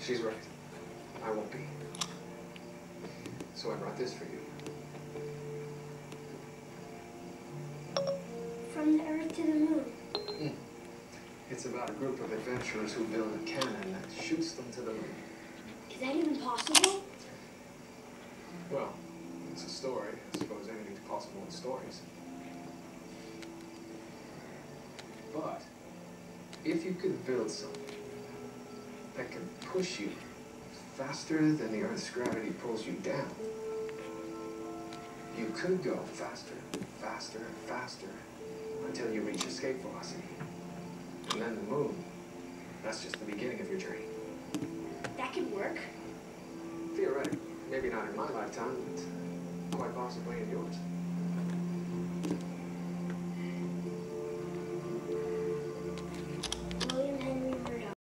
She's right. I won't be. So I brought this for you. From the Earth to the Moon. It's about a group of adventurers who build a cannon that shoots them to the moon. Is that even possible? Well, it's a story. I suppose anything's possible in stories. But if you could build something that can push you faster than the Earth's gravity pulls you down, you could go faster, faster, and faster until you reach escape velocity. And then the moon, that's just the beginning of your journey. That could work? Theoretically. Maybe not in my lifetime, but quite possibly in yours.